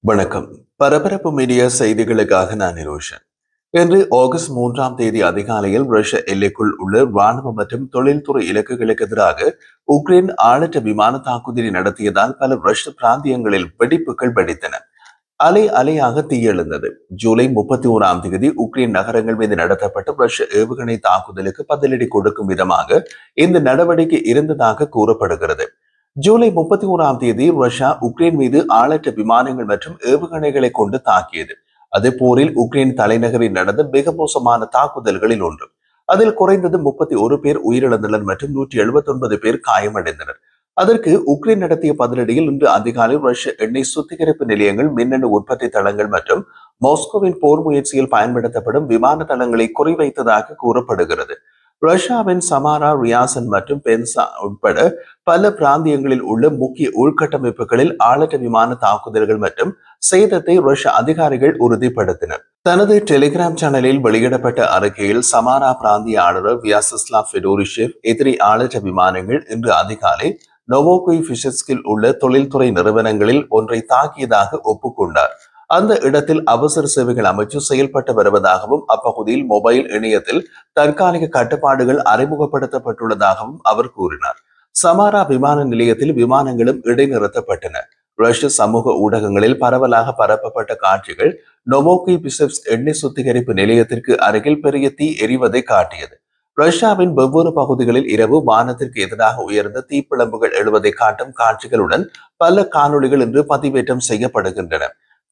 வணக்கம். பரபரப்பு மீடியா செய்திகளுக்காக நான் நிரோஷன். இன்று ஆகஸ்ட் 3ஆம் தேதி அதிகாலையில் ரஷ்ய எல்லைக்குள் உள்ள ராணுவ மற்றும் தொழில்துறை இலக்குகளுக்கு எதிராக உக்ரைன் ஆளற்ற விமான தாக்குதலை நடத்தியதால் பல ரஷ்ய பிராந்தியங்களில் வெடிப்புகள் வெடித்தன. அலை அலையாக தீயெழுந்தது. ஜூலை 31ஆம் தேதி உக்ரைன் நகரங்கள் மீது நடத்தப்பட்ட ரஷ்ய ஏவுகணை தாக்குதலுக்கு பதிலடி கொடுக்கும் விதமாக இந்த நடவடிக்கை இருந்ததாக கூறப்படுகிறது. ஜூலை 31ஆம் தேதி ரஷ்யா உக்ரைன் மீது ஆளற்ற விமானங்கள் மற்றும் ஏவுகணைகளை கொண்டு தாக்கியது. அது போரில் உக்ரைன் தலைநகரில் நடந்த மிக மோசமான தாக்குதல்களில் ஒன்று. அதில் குறைந்தது 31 பேர் உயிரிழந்தனர் மற்றும் 179 பேர் காயமடைந்தனர். அதற்கு உக்ரைன் நடத்திய பதிலடியில் இன்று அதிகாலை ரஷ்ய எண்ணெய் சுத்திகரிப்பு நிலையங்கள், மின்னணு உற்பத்தி தளங்கள் மற்றும் மாஸ்கோவின் போர் முயற்சியில் பயன்படுத்தப்படும் விமான தளங்களை குறிவைத்ததாக கூறப்படுகிறது. ரஷ்யாவின் சமாரா, ரியாசன் மற்றும் பென்சா உட்பட பல பிராந்தியங்களில் உள்ள முக்கிய உள்கட்டமைப்புகளில் ஆளற்ற விமான தாக்குதல்கள் மற்றும் சேதத்தை ரஷ்ய அதிகாரிகள் உறுதிப்படுத்தினர். தனது டெலிகிராம் சேனலில் வெளியிடப்பட்ட அறிக்கையில் சமாரா பிராந்திய ஆளுநர் வியாசஸ்லாவ் ஃபெடோரிஷேவ் எதிரி ஆளற்ற விமானங்கள் இன்று அதிகாலை நோவோகுய்ஃபிஷஸ்கில் உள்ள தொழில்துறை நிறுவனங்களில் ஒன்றை தாக்கியதாக ஒப்புக்கொண்டார். அந்த இடத்தில் அவசர சேவைகள் அமைச்சு செயல்பட்டு வருவதாகவும் அப்பகுதியில் மொபைல் இணையத்தில் தற்காலிக கட்டுப்பாடுகள் அறிமுகப்படுத்தப்பட்டுள்ளதாகவும் அவர் கூறினார். சமாரா விமான நிலையத்தில் விமானங்களும் இடைநிறுத்தப்பட்டன. ரஷ்ய சமூக ஊடகங்களில் பரவலாக பரப்பப்பட்ட காட்சிகள் நொவோகுய்ஃபிஷஸ்க் எண்ணெய் சுத்திகரிப்பு நிலையத்திற்கு அருகில் பெரிய தீ எரிவதை காட்டியது. ரஷ்யாவின் வெவ்வேறு பகுதிகளில் இரவு வானத்திற்கு எதிராக உயர்ந்த தீப்பிழம்புகள் எழுவதை காட்டும் காட்சிகளுடன் பல காணொளிகள் இன்று பதிவேற்றம் செய்யப்படுகின்றன.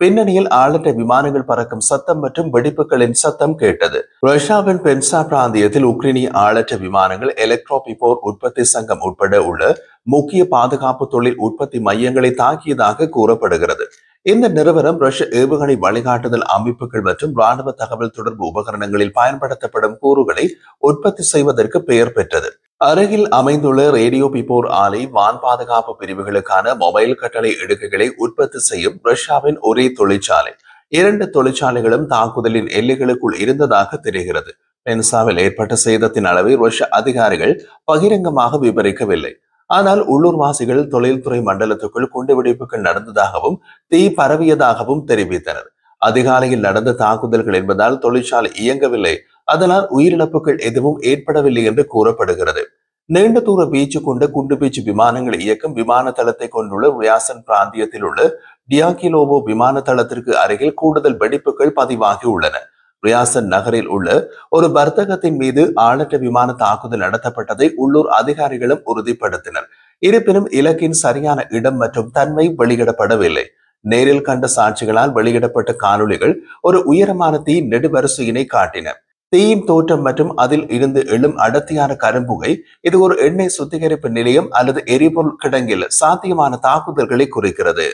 பின்னணியில் ஆளற்ற விமானங்கள் பறக்கும் சத்தம் மற்றும் வெடிப்புகளின் சத்தம் கேட்டது. ரஷ்யாவின் பென்சா பிராந்தியத்தில் உக்ரைனிய ஆளற்ற விமானங்கள் எலக்ட்ரோபிபோர் உற்பத்தி சங்கம் உட்பட உள்ள முக்கிய பாதுகாப்பு தொழில் உற்பத்தி மையங்களை தாக்கியதாக கூறப்படுகிறது. இந்த நிறுவனம் ரஷ்ய ஏவுகணை வழிகாட்டுதல் அமைப்புகள் மற்றும் ராணுவ தகவல் தொடர்பு உபகரணங்களில் பயன்படுத்தப்படும் கூறுகளை உற்பத்தி செய்வதற்கு பெயர் பெற்றது. அருகில் அமைந்துள்ள ரேடியோ பிபோர் ஆலை வான் பாதுகாப்பு பிரிவுகளுக்கான மொபைல் கட்டளை இடுகைகளை உற்பத்தி செய்யும் ரஷ்யாவின் ஒரே தொழிற்சாலை. 2 தொழிற்சாலைகளும் தாக்குதலின் எல்லைகளுக்குள் இருந்ததாக தெரிகிறது. பென்சாவில் ஏற்பட்ட சேதத்தின் அளவை ரஷ்ய அதிகாரிகள் பகிரங்கமாக விவரிக்கவில்லை. ஆனால் உள்ளூர்வாசிகள் தொழில்துறை மண்டலத்துக்குள் குண்டுவெடிப்புகள் நடந்ததாகவும் தீ பரவியதாகவும் தெரிவித்தனர். அதிகாலையில் நடந்த தாக்குதல்கள் என்பதால் தொழிற்சாலை இயங்கவில்லை, அதனால் உயிரிழப்புகள் எதுவும் ஏற்படவில்லை என்று கூறப்படுகிறது. நீண்ட தூர வீச்சு கொண்ட குண்டுவீச்சு விமானங்களை இயக்கும் விமான தளத்தை கொண்டுள்ள ரியாசன் பிராந்தியத்தில் உள்ள டியாகிலோவோ விமான தளத்திற்கு அருகில் கூடுதல் வெடிப்புகள் பதிவாகி உள்ளன. ரியாசன் நகரில் உள்ள ஒரு வர்த்தகத்தின் மீது ஆளற்ற விமான தாக்குதல் நடத்தப்பட்டதை உள்ளூர் அதிகாரிகளும் உறுதிப்படுத்தினர். இருப்பினும் இலக்கின் சரியான இடம் மற்றும் தன்மை வெளியிடப்படவில்லை. நேரில் கண்ட சாட்சிகளால் வெளியிடப்பட்ட காணொளிகள் ஒரு உயரமான தீ நெடுவரிசையினை காட்டின. தீயின் தோற்றம் மற்றும் அதில் இருந்து எழும் அடர்த்தியான கரும்புகை இது ஒரு எண்ணெய் சுத்திகரிப்பு நிலையம் அல்லது எரிபொருள் கிடங்கில் சாத்தியமான தாக்குதல்களை குறிக்கிறது.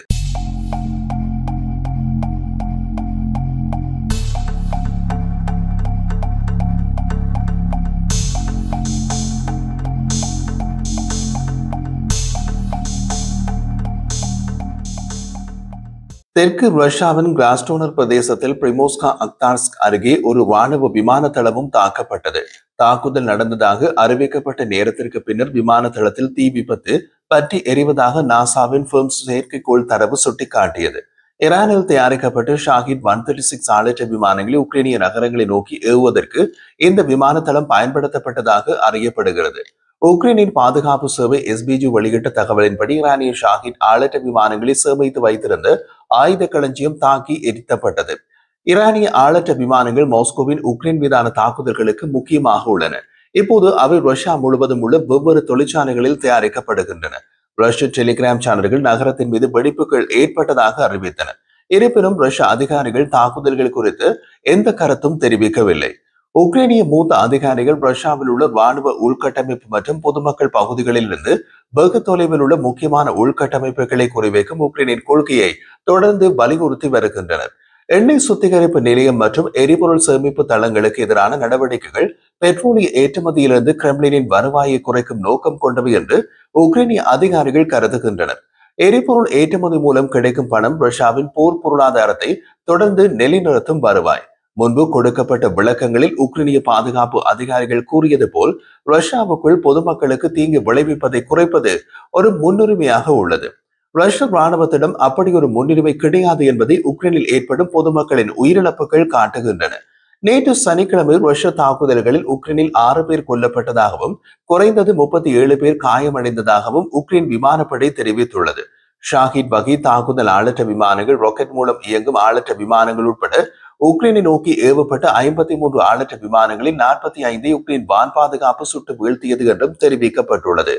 தெற்கு ரஷ்யாவின் கிராஸ்டோனர் பிரதேசத்தில் பிரிமோஸ்கா அக்தார்ஸ்க் அருகே ஒரு ராணுவ விமான தளமும் தாக்கப்பட்டது. தாக்குதல் நடந்ததாக அறிவிக்கப்பட்ட நேரத்திற்கு பின்னர் விமான தளத்தில் தீ விபத்து பற்றி எரிவதாக நாசாவின் ஃபெர்ம்ஸ் செயற்கைக்கோள் தரவு சுட்டிக்காட்டியது. ஈரானில் தயாரிக்கப்பட்ட ஷாஹித் 136 ஆளற்ற விமானங்களை உக்ரைனிய நகரங்களை நோக்கி ஏவுவதற்கு இந்த விமான தளம் பயன்படுத்தப்பட்டதாக அறியப்படுகிறது. உக்ரைனின் பாதுகாப்பு சேவை SBG வெளியிட்ட தகவலின்படி ஈரானிய ஷாஹித் ஆளற்ற விமானங்களை சேமித்து வைத்திருந்த ஆயுத களஞ்சியம் தாக்கி எரித்தப்பட்டது. ஈரானிய ஆளற்ற விமானங்கள் மாஸ்கோவின் உக்ரைன் மீதான தாக்குதல்களுக்கு முக்கியமாக உள்ளன. இப்போது அவை ரஷ்யா முழுவதும் உள்ள வெவ்வேறு தொழிற்சாலைகளில் தயாரிக்கப்படுகின்றன. ரஷ்ய டெலிகிராம் சேனல்கள் நகரத்தின் மீது வெடிப்புகள் ஏற்பட்டதாக அறிவித்தன. இருப்பினும் ரஷ்ய அதிகாரிகள் தாக்குதல்கள் குறித்து எந்த கருத்தும் தெரிவிக்கவில்லை. உக்ரைனிய மூத்த அதிகாரிகள் ரஷ்யாவில் உள்ள ராணுவ உள்கட்டமைப்பு மற்றும் பொதுமக்கள் பகுதிகளில் இருந்து வெகு தொலைவில் உள்ள முக்கியமான உள்கட்டமைப்புகளை குறிவைக்கும் உக்ரைனின் கொள்கையை தொடர்ந்து வலியுறுத்தி வருகின்றனர். எண்ணெய் சுத்திகரிப்பு நிலையம் மற்றும் எரிபொருள் சேமிப்பு தளங்களுக்கு எதிரான நடவடிக்கைகள் பெட்ரோலிய ஏற்றுமதியிலிருந்து கிரெம்ளினின் வருவாயை குறைக்கும் நோக்கம் கொண்டவை என்று உக்ரைனிய அதிகாரிகள் கருதுகின்றனர். எரிபொருள் ஏற்றுமதி மூலம் கிடைக்கும் பணம் ரஷ்யாவின் போர் பொருளாதாரத்தை தொடர்ந்து நிலைநிறுத்தும் வருவாய். முன்பு கொடுக்கப்பட்ட விளக்கங்களில் உக்ரைனிய பாதுகாப்பு அதிகாரிகள் கூறியது போல் ரஷ்யாவுக்குள் பொதுமக்களுக்கு தீங்கு விளைவிப்பதை குறைப்பது ஒரு முன்னுரிமையாக உள்ளது. ரஷ்ய ராணுவத்திடம் அப்படி ஒரு முன்னுரிமை கிடையாது என்பதை உக்ரைனில் ஏற்படும் பொதுமக்களின் உயிரிழப்புகள் காட்டுகின்றன. நேற்று சனிக்கிழமை ரஷ்ய தாக்குதல்களில் உக்ரைனில் 6 பேர் கொல்லப்பட்டதாகவும் குறைந்தது 37 பேர் காயமடைந்ததாகவும் உக்ரைன் விமானப்படை தெரிவித்துள்ளது. ஷாஹித் வகை தாக்குதல் ஆளற்ற விமானங்கள், ராக்கெட் மூலம் இயங்கும் ஆளற்ற விமானங்கள் உட்பட உக்ரைனை நோக்கி ஏவப்பட்ட 53 ஆளற்ற விமானங்களில் 45 உக்ரைன் வான் பாதுகாப்பு சுட்டு வீழ்த்தியது என்றும் தெரிவிக்கப்பட்டுள்ளது.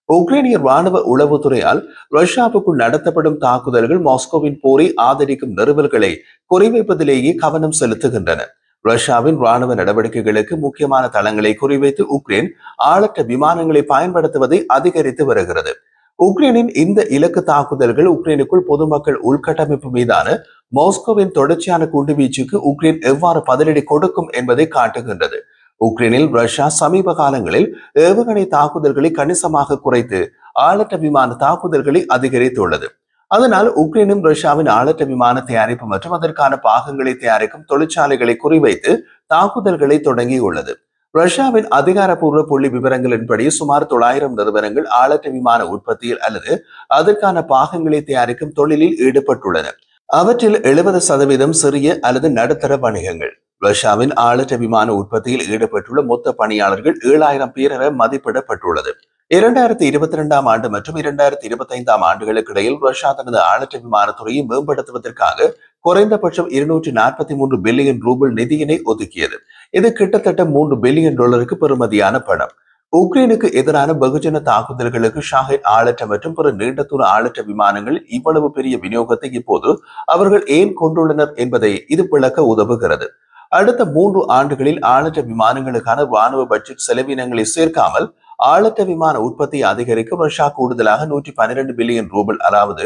உக்ரைனிய ராணுவ உளவுத்துறையால் ரஷ்யாவுக்குள் நடத்தப்படும் தாக்குதல்கள் மாஸ்கோவின் போரை ஆதரிக்கும் நிறுவல்களை குறிவைப்பதிலேயே கவனம் செலுத்துகின்றன. ரஷ்யாவின் ராணுவ நடவடிக்கைகளுக்கு முக்கியமான தளங்களை குறிவைத்து உக்ரைன் ஆளற்ற விமானங்களை பயன்படுத்துவதை அதிகரித்து வருகிறது. உக்ரைனின் இந்த இலக்கு தாக்குதல்கள் உக்ரைனுக்குள் பொதுமக்கள் உள்கட்டமைப்பு மீதான மாஸ்கோவின் தொடர்ச்சியான குண்டுவீச்சுக்கு உக்ரைன் எவ்வாறு பதிலடி கொடுக்கும் என்பதை காட்டுகின்றது. உக்ரைனில் ரஷ்யா சமீப காலங்களில் ஏவுகணை தாக்குதல்களை கணிசமாக குறைத்து ஆளற்ற விமான தாக்குதல்களை அதிகரித்துள்ளது. அதனால் உக்ரைனும் ரஷ்யாவின் ஆளற்ற விமான தயாரிப்பு மற்றும் அதற்கான பாகங்களை தயாரிக்கும் தொழிற்சாலைகளை குறிவைத்து தாக்குதல்களை தொடங்கியுள்ளது. ரஷ்யாவின் அதிகாரப்பூர்வ புள்ளி விவரங்களின்படி சுமார் 900 நிறுவனங்கள் ஆளற்ற விமான உற்பத்தியில் அல்லது அதற்கான பாகங்களை தயாரிக்கும் தொழிலில் ஈடுபட்டுள்ளன. அவற்றில் 70% சிறிய அல்லது நடுத்தர வணிகங்கள். ரஷ்யாவின் ஆளற்ற விமான உற்பத்தியில் ஈடுபட்டுள்ள மொத்த பணியாளர்கள் 7000 பேர் என மதிப்பிடப்பட்டுள்ளது. 2022 ஆண்டு மற்றும் 2025 ஆண்டுகளுக்கு இடையில் ரஷ்யா தனது ஆளற்ற விமானத்துறையை மேம்படுத்துவதற்காக குறைந்தபட்சம் 243 பில்லியன் ரூபாய் நிதியினை ஒதுக்கியது. இது கிட்டத்தட்ட $3 பில்லியன் பெறுமதியான பணம். உக்ரைனுக்கு எதிரான பகுஜன தாக்குதல்களுக்கு ஷாஹித் ஆளற்ற மற்றும் பிற நீண்ட தூர ஆளற்ற விமானங்கள் இவ்வளவு பெரிய விநியோகத்தை இப்போது அவர்கள் ஏன் கொண்டுள்ளனர் என்பதை இது விளக்க உதவுகிறது. அடுத்த 3 ஆண்டுகளில் ஆளற்ற விமானங்களுக்கான ராணுவ பட்ஜெட் செலவினங்களை சேர்க்காமல் ஆளற்ற விமான உற்பத்தியை அதிகரிக்க ரஷ்யா கூடுதலாக 112 பில்லியன் ரூபாய், அதாவது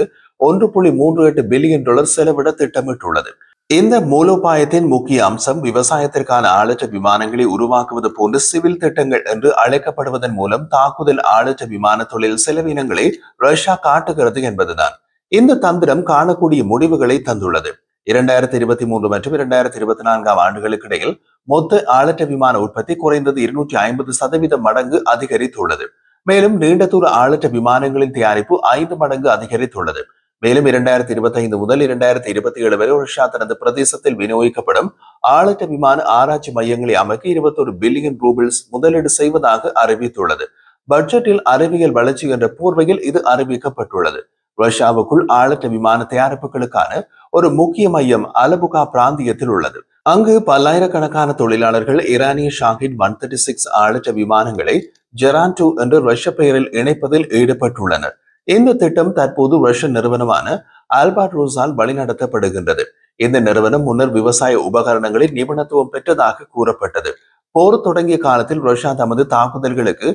$1.38 பில்லியன் செலவிட திட்டமிட்டுள்ளது. இந்த மூலோபாயத்தின் முக்கிய அம்சம் விவசாயத்திற்கான ஆளற்ற விமானங்களை உருவாக்குவது போன்ற சிவில் திட்டங்கள் என்று அழைக்கப்படுவதன் மூலம் தாக்குதல் ஆளற்ற விமான தொழில் செலவினங்களை ரஷ்யா காட்டுகிறது என்பதுதான். இந்த தந்திரம் காணக்கூடிய முடிவுகளை தந்துள்ளது. 2023 மற்றும் 2024 ஆண்டுகளுக்கு இடையில் மொத்த ஆளற்ற விமான உற்பத்தி குறைந்தது 250% மடங்கு அதிகரித்துள்ளது. மேலும் நீண்ட தூர ஆளற்ற விமானங்களின் தயாரிப்பு 5 மடங்கு அதிகரித்துள்ளது. மேலும் 2025 முதல் 2027 வரை ரஷ்யா தனது பிரதேசத்தில் விநியோகிக்கப்படும் ஆளற்ற விமான ஆராய்ச்சி மையங்களை அமைக்க 21 பில்லியன் ரூபாய் முதலீடு செய்வதாக அறிவித்துள்ளது. பட்ஜெட்டில் அறிவியல் வளர்ச்சி என்ற போர்வையில் இது அறிவிக்கப்பட்டுள்ளது. ரஷ்யாவுக்குள் ஆளற்ற விமான தயாரிப்புகளுக்கான ஒரு முக்கிய மையம் அலபுகா பிராந்தியத்தில் உள்ளது. அங்கு பல்லாயிரக்கணக்கான தொழிலாளர்கள் ஈரானிய ஷாஹித் 136 ஆளற்ற விமானங்களை ஜெரான் 2 என்ற ரஷ்ய பெயரில் இணைப்பதில் ஈடுபட்டுள்ளனர். இந்த திட்டம் தற்போது ரஷ்ய நிறுவனமான ஆல்பாட்ரோஸால் வழிநடத்தப்படுகின்றது. இந்த நிறுவனம் முன்னர் விவசாய உபகரணங்களில் நிபுணத்துவம் பெற்றதாக கூறப்பட்டது. போர் தொடங்கிய காலத்தில் ரஷ்யா தமது தாக்குதல்களுக்கு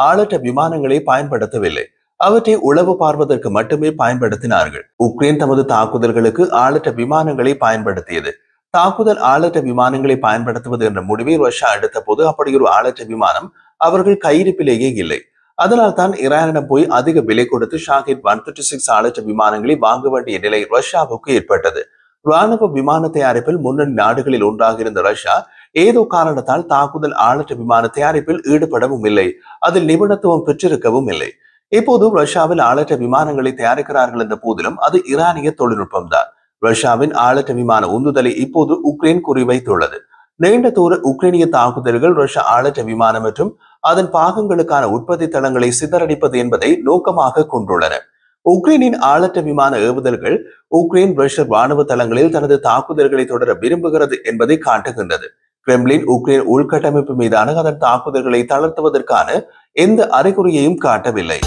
ஆளற்ற விமானங்களை பயன்படுத்தவில்லை. அவற்றை உளவு பார்ப்பதற்கு மட்டுமே பயன்படுத்தினார்கள். உக்ரைன் தமது தாக்குதல்களுக்கு ஆளற்ற விமானங்களை பயன்படுத்தியது. தாக்குதல் ஆளற்ற விமானங்களை பயன்படுத்துவது என்ற முடிவை ரஷ்யா எடுத்த போது அப்படி ஒரு ஆளற்ற விமானம் அவர்கள் கையிருப்பிலேயே இல்லை. அதனால் தான் ஈரானிடம் போய் அதிக விலை கொடுத்து ஷாஹித் 136 ஆளற்ற விமானங்களை வாங்க வேண்டிய நிலை ரஷ்யாவுக்கு ஏற்பட்டது. ராணுவ விமான தயாரிப்பில் முன்னணி நாடுகளில் ஒன்றாக இருந்த ரஷ்யா ஏதோ காரணத்தால் தாக்குதல் ஆளற்ற விமான தயாரிப்பில் ஈடுபடவும் இல்லை. அதில் நிபுணத்துவம் பெற்றிருக்கவும் இல்லை. இப்போது ரஷ்யாவில் ஆளற்ற விமானங்களை தயாரிக்கிறார்கள் என்ற போதிலும் அது ஈரானிய தொழில்நுட்பம்தான். ரஷ்யாவின் ஆளற்ற விமான உந்துதலை இப்போது உக்ரைன் குறிவைத்துள்ளது. நீண்ட தூர உக்ரைனிய தாக்குதல்கள் ரஷ்யா ஆளற்ற விமானம் மற்றும் அதன் பாகங்களுக்கான உற்பத்தி தளங்களை சிதறடிப்பது என்பதை நோக்கமாக கொண்டுள்ளன. உக்ரைனின் ஆளற்ற விமான ஏவுதல்கள் உக்ரைன் ரஷ்ய ராணுவ தளங்களில் தனது தாக்குதல்களை தொடர விரும்புகிறது என்பதை காட்டுகின்றது. கிரெம்ளின் உக்ரைன் உள்கட்டமைப்பு மீதான அதன் தாக்குதல்களை தளர்த்துவதற்கான எந்த அறிகுறியையும் காட்டவில்லை.